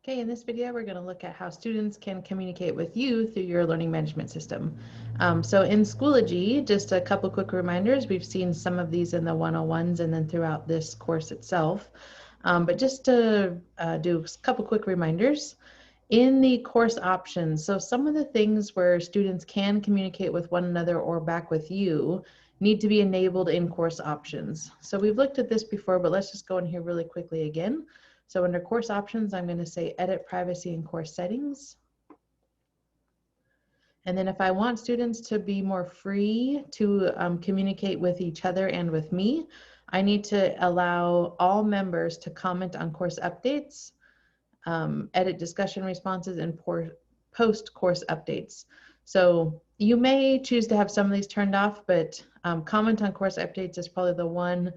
Okay, in this video, we're going to look at how students can communicate with you through your learning management system. So in Schoology, just a couple quick reminders. We've seen some of these in the 101s and then throughout this course itself. But just to do a couple quick reminders, in the course options, so some of the things where students can communicate with one another or back with you need to be enabled in course options. So we've looked at this before, but let's just go in here really quickly again. So under course options, I'm going to say edit privacy and course settings. And then if I want students to be more free to communicate with each other and with me, I need to allow all members to comment on course updates, edit discussion responses, and post course updates. So you may choose to have some of these turned off, but comment on course updates is probably the one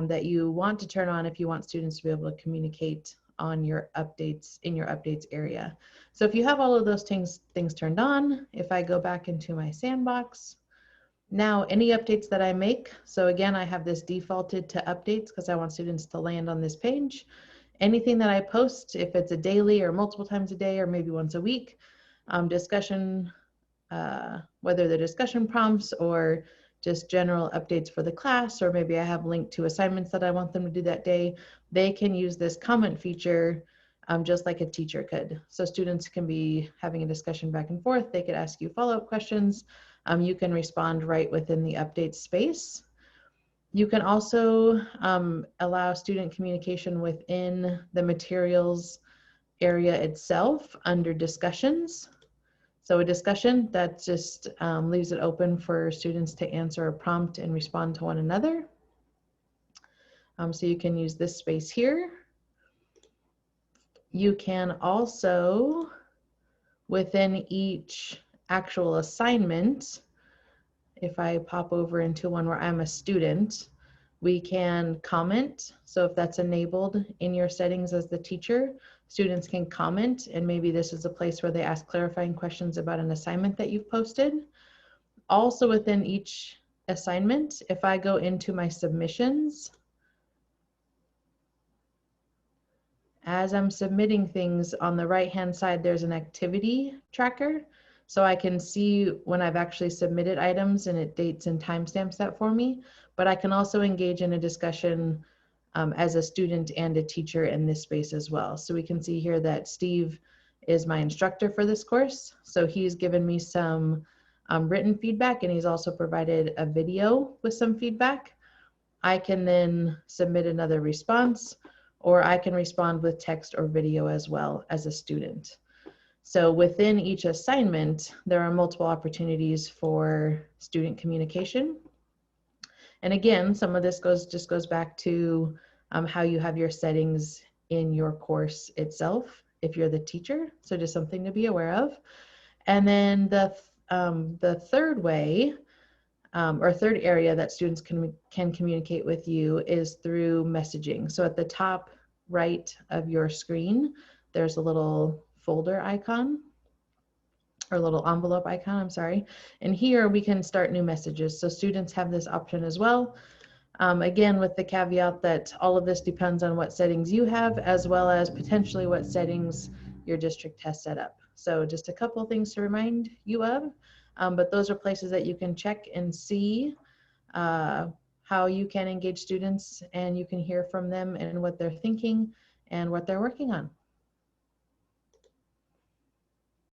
that you want to turn on if you want students to be able to communicate on your updates in your updates area. So if you have all of those things turned on, if I go back into my sandbox, now any updates that I make, so again, I have this defaulted to updates because I want students to land on this page. Anything that I post, if it's a daily or multiple times a day or maybe once a week, discussion, whether they're discussion prompts or just general updates for the class, or maybe I have linked to assignments that I want them to do that day, they can use this comment feature just like a teacher could. So students can be having a discussion back and forth. They could ask you follow-up questions. You can respond right within the update space. You can also allow student communication within the materials area itself under discussions. So a discussion that just leaves it open for students to answer a prompt and respond to one another. So you can use this space here. You can also, within each actual assignment, if I pop over into one where I'm a student, we can comment. So if that's enabled in your settings as the teacher, students can comment, and maybe this is a place where they ask clarifying questions about an assignment that you've posted. Also within each assignment, if I go into my submissions, as I'm submitting things on the right-hand side, there's an activity tracker. So I can see when I've actually submitted items and it dates and timestamps that for me, but I can also engage in a discussion as a student and a teacher in this space as well. So we can see here that Steve is my instructor for this course. So he's given me some written feedback, and he's also provided a video with some feedback. I can then submit another response, or I can respond with text or video as well as a student. So within each assignment, there are multiple opportunities for student communication. And again, some of this just goes back to how you have your settings in your course itself, if you're the teacher. So just something to be aware of. And then the third way, or third area that students can communicate with you is through messaging. So at the top right of your screen, there's a little folder icon, or little envelope icon, I'm sorry. And here we can start new messages. So students have this option as well. Again, with the caveat that all of this depends on what settings you have, as well as potentially what settings your district has set up. So just a couple of things to remind you of, but those are places that you can check and see how you can engage students, and you can hear from them and what they're thinking and what they're working on.